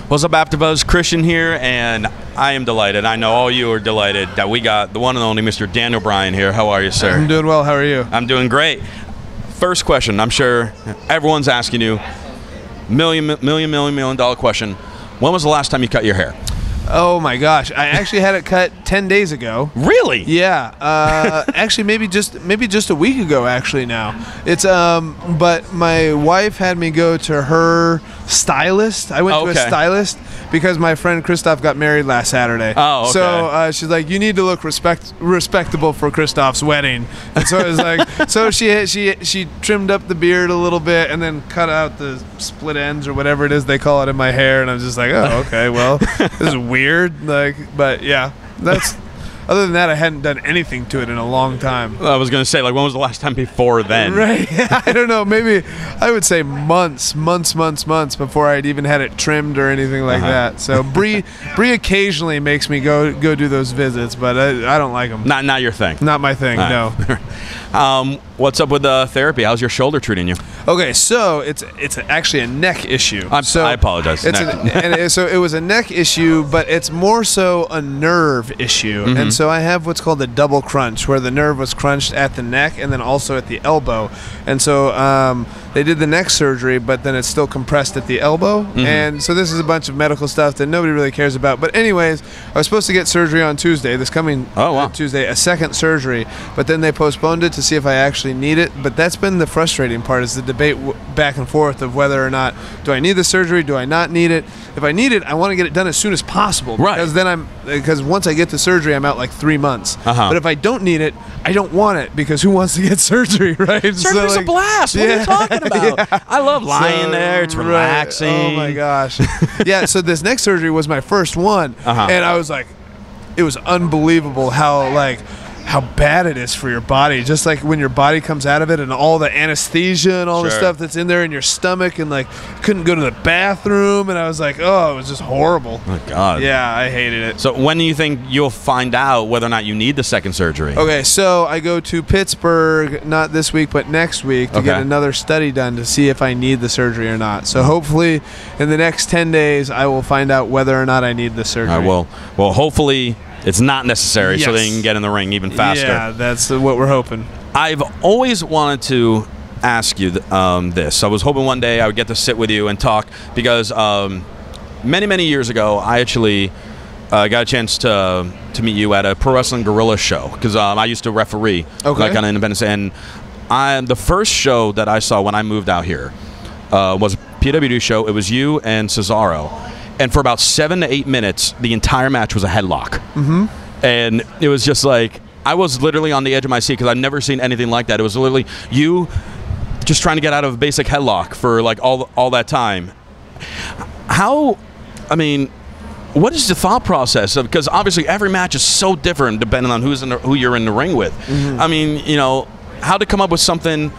What's up, AfterBuzz? Christian here, and I am delighted. I know all you are delighted that we got the one and only Mr. Daniel Bryan here. How are you, sir? I'm doing well. How are you? I'm doing great. First question, I'm sure everyone's asking you, million dollar question. When was the last time you cut your hair? Oh my gosh, I actually had it cut 10 days ago. Really? Yeah. Actually, maybe just a week ago. Actually, now it's but my wife had me go to her stylist. I went to a stylist because my friend Christoph got married last Saturday. Oh, okay. So she's like, you need to look respectable for Christoph's wedding. And so it was like, so she trimmed up the beard a little bit and then cut out the split ends or whatever it is they call it in my hair. And I was just like, oh, okay, well, this is weird. Like, but yeah, that's. Other than that, I hadn't done anything to it in a long time. I was going to say, like, when was the last time before then? Right. I don't know. Maybe I would say months before I'd even had it trimmed or anything like that. So Brie occasionally makes me go do those visits, but I don't like them. Not your thing. Not my thing. No. What's up with therapy? How's your shoulder treating you? Okay, so it's actually a neck issue. I apologize. So it was a neck issue, but it's more so a nerve issue. Mm-hmm. And so I have what's called a double crunch, where the nerve was crunched at the neck and then also at the elbow. And so they did the neck surgery, but then it's still compressed at the elbow. Mm-hmm. And so this is a bunch of medical stuff that nobody really cares about. But anyways, I was supposed to get surgery on Tuesday, this coming Tuesday, a second surgery. But then they postponed it to see if I actually need it. But that's been the frustrating part, is the debate back and forth of whether or not, do I need the surgery, do I not need it? If I need it, I want to get it done as soon as possible. Right. Because once I get the surgery, I'm out like 3 months. But if I don't need it, I don't want it, because who wants to get surgery, right? Surgery's a blast. What are you talking about? Yeah. I love lying there. It's relaxing. Oh my gosh. Yeah, so this neck surgery was my first one. And I was like, it was unbelievable how bad it is for your body. Just like when your body comes out of it and all the anesthesia and all the stuff that's in there in your stomach, and like couldn't go to the bathroom, and I was like, oh, it was just horrible. Oh God. Yeah, I hated it. So when do you think you'll find out whether or not you need the second surgery? Okay, so I go to Pittsburgh, not this week but next week, to get another study done to see if I need the surgery or not. So hopefully in the next 10 days I will find out whether or not I need the surgery. Well, hopefully it's not necessary, so they can get in the ring even faster. Yeah, that's what we're hoping. I've always wanted to ask you this. I was hoping one day I would get to sit with you and talk, because many years ago I actually got a chance to meet you at a Pro Wrestling Guerrilla show, because I used to referee like on Independence. And the first show that I saw when I moved out here was a PWD show. It was you and Cesaro. And for about 7 to 8 minutes, the entire match was a headlock. And it was just like, I was literally on the edge of my seat, because I've never seen anything like that. It was literally you just trying to get out of a basic headlock for like all that time. What is the thought process? Because obviously every match is so different depending on who you're in the ring with. I mean, how to come up with something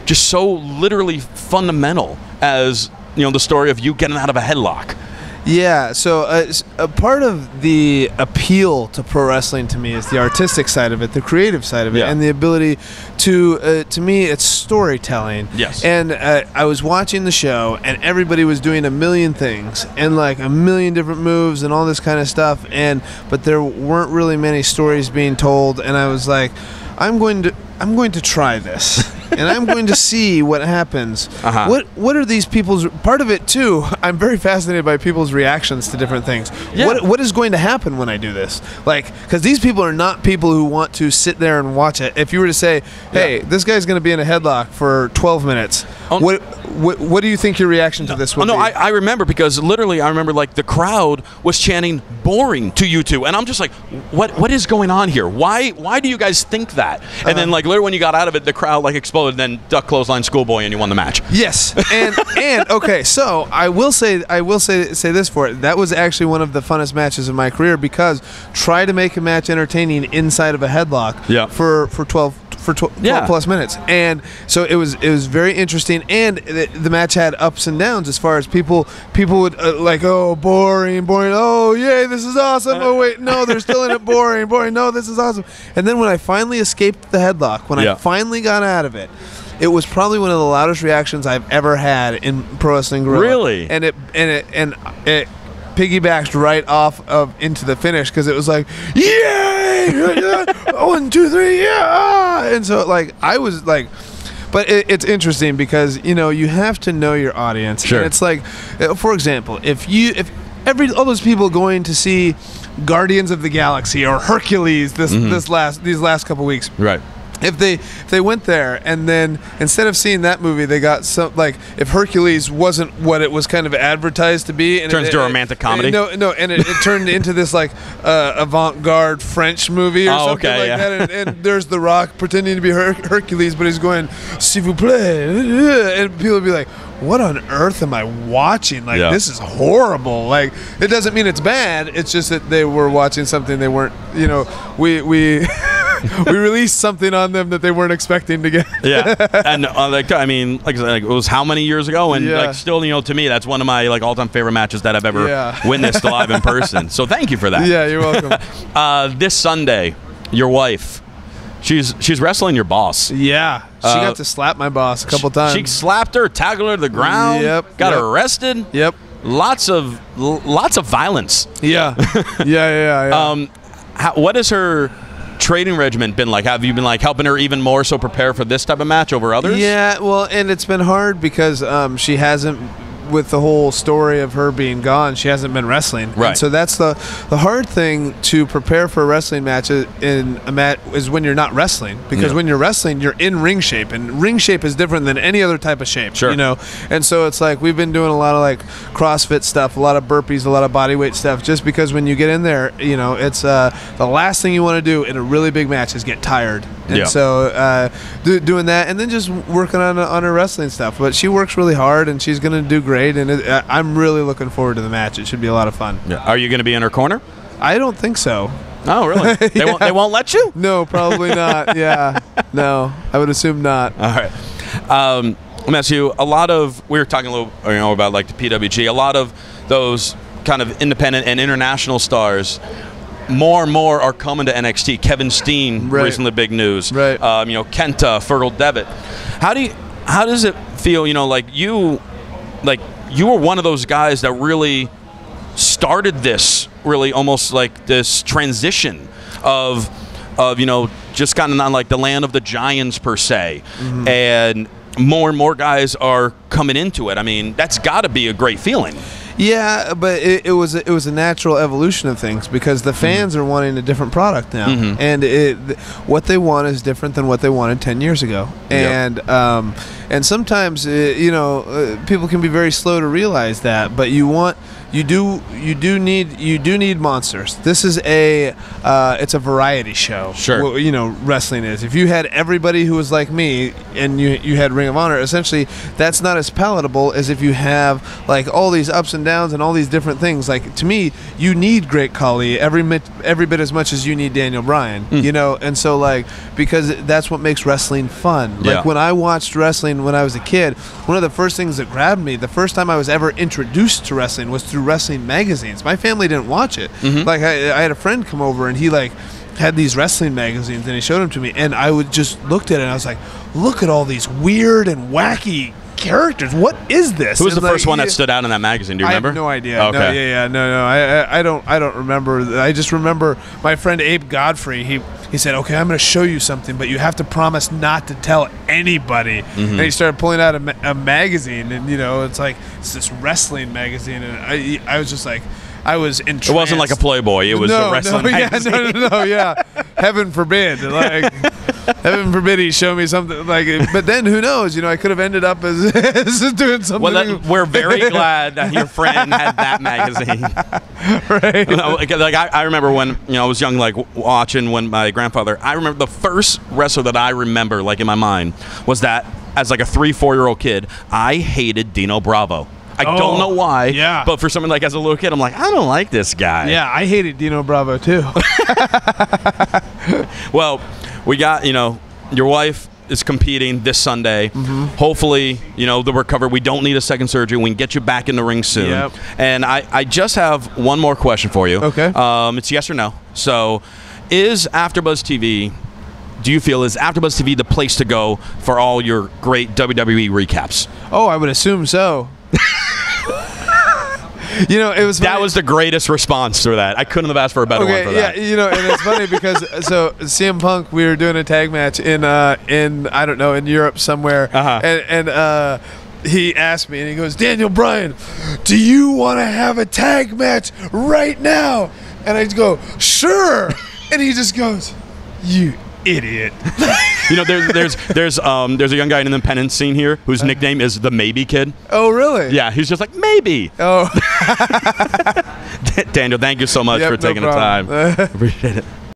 just so literally fundamental as, the story of you getting out of a headlock. Yeah, so a part of the appeal to pro wrestling to me is the artistic side of it, the creative side of it, and the ability to me, it's storytelling. Yes. And I was watching the show, and everybody was doing a million things, and like a million different moves and all this kind of stuff, but there weren't really many stories being told, and I was like, I'm going to try this. And I'm going to see what happens. What are these people's... Part of it, too, I'm very fascinated by people's reactions to different things. What is going to happen when I do this? Like, because these people are not people who want to sit there and watch it. If you were to say, hey, this guy's going to be in a headlock for 12 minutes, what do you think your reaction to this would be? I remember, because literally I remember, like, the crowd was chanting boring to you two. And I'm just like, what is going on here? Why do you guys think that? And then, like, literally when you got out of it, the crowd, like, exploded. Then duck clothesline schoolboy, and you won the match. Yes, and okay, so I will say this for it. That was actually one of the funnest matches of my career, because try to make a match entertaining inside of a headlock for 12 plus minutes, and so it was very interesting. And the match had ups and downs as far as people would like, oh, boring, oh yay, this is awesome, oh wait, no, they're still in it, boring, no, this is awesome. And then when I finally escaped the headlock, when I finally got out of it, it was probably one of the loudest reactions I've ever had in Pro Wrestling Guerrilla. Really? And piggybacked right off of into the finish because it was like, yay, 1, 2, 3, yeah, and so like I was like. But it's interesting because you have to know your audience. Sure. And it's like, for example, if all those people going to see Guardians of the Galaxy or Hercules these last couple weeks, right? If they went there and then instead of seeing that movie, they got some like if Hercules wasn't what it was kind of advertised to be, and turns to a romantic comedy. No, and it turned into this like avant-garde French movie or something like that. And there's The Rock pretending to be Hercules, but he's going s'il vous plaît, and people would be like, what on earth am I watching? Like, this is horrible. Like, it doesn't mean it's bad. It's just that they were watching something they weren't. We we released something on them that they weren't expecting to get. Yeah, and like I mean, like it was how many years ago, and like still, to me, that's one of my like all-time favorite matches that I've ever witnessed live in person. So thank you for that. Yeah, you're welcome. This Sunday, your wife, she's wrestling your boss. Yeah, she got to slap my boss a couple times. She slapped her, tackled her to the ground. Yep. Got her arrested. Yep. Lots of violence. Yeah. Yeah. What has her training regimen been like? Have you been like helping her even more so prepare for this type of match over others? Yeah, well, and it's been hard because she hasn't, with the whole story of her being gone, she hasn't been wrestling. Right. And so that's the hard thing to prepare for a wrestling match is when you're not wrestling, because when you're wrestling, you're in ring shape, and ring shape is different than any other type of shape. Sure. And so it's like we've been doing a lot of like CrossFit stuff, a lot of burpees, a lot of body weight stuff, just because when you get in there, it's the last thing you want to do in a really big match is get tired. And so doing that, and then just working on her wrestling stuff. But she works really hard, and she's going to do great. And I'm really looking forward to the match. It should be a lot of fun. Yeah. Are you going to be in her corner? I don't think so. Oh, really? They won't let you? No, probably not. Yeah. No, I would assume not. All right. Let me ask you, we were talking a little about like the PWG, a lot of those kind of independent and international stars, more and more are coming to NXT. Kevin Steen, recently big news. Right. Kenta, Fergal Devitt. How does it feel, you were one of those guys that really started this, really almost like this transition of just kind of not like the land of the giants per se, and more and more guys are coming into it. I mean, that's got to be a great feeling. Yeah, but it was a natural evolution of things because the fans are wanting a different product now, and what they want is different than what they wanted 10 years ago, and sometimes people can be very slow to realize that, but you do need monsters. This is it's a variety show. Sure. Wrestling is. If you had everybody who was like me and you had Ring of Honor, essentially that's not as palatable as if you have like all these ups and downs and all these different things. Like to me, you need Great Khali every bit as much as you need Daniel Bryan. And so like because that's what makes wrestling fun. Like when I watched wrestling when I was a kid, one of the first things that grabbed me, the first time I was ever introduced to wrestling was through wrestling magazines. My family didn't watch it. Like I had a friend come over and he like had these wrestling magazines and he showed them to me, and I would just looked at it and I was like, look at all these weird and wacky characters. What is this? Who was the first one that stood out in that magazine? Do you remember? I have no idea. Okay. No. I don't remember. I just remember my friend Abe Godfrey. He said, "Okay, I'm going to show you something, but you have to promise not to tell anybody." And he started pulling out a magazine, and it's like it's this wrestling magazine, and I was just like, I was entranced. It wasn't like a Playboy. It was a wrestling magazine. No. Heaven forbid. Like, heaven forbid he show me something like it. But then who knows? I could have ended up as doing something. Well, we're very glad that your friend had that magazine. Right. Like I remember when I was young, like watching when my grandfather. I remember the first wrestler that I remember, like in my mind, was that as like a 3-4-year-old kid, I hated Dino Bravo. I don't know why. Yeah. But for something like as a little kid, I'm like, I don't like this guy. Yeah, I hated Dino Bravo too. Well, we got, your wife is competing this Sunday. Hopefully, the recovery. We don't need a second surgery. We can get you back in the ring soon. Yep. And I just have one more question for you. Okay. It's yes or no. So, is AfterBuzz TV? Do you feel is AfterBuzz TV the place to go for all your great WWE recaps? Oh, I would assume so. You know, it was funny. That was the greatest response to that. I couldn't have asked for a better one for that. Yeah, you know, and it's funny because so CM Punk, we were doing a tag match in I don't know, in Europe somewhere, and he asked me, and he goes, Daniel Bryan, do you want to have a tag match right now? And I go, sure. And he just goes, you idiot. You know, there's a young guy in the independent scene here whose nickname is the Maybe Kid. Oh, really? Yeah, he's just like, maybe. Oh. Daniel, thank you so much for taking the time. problem. Appreciate it.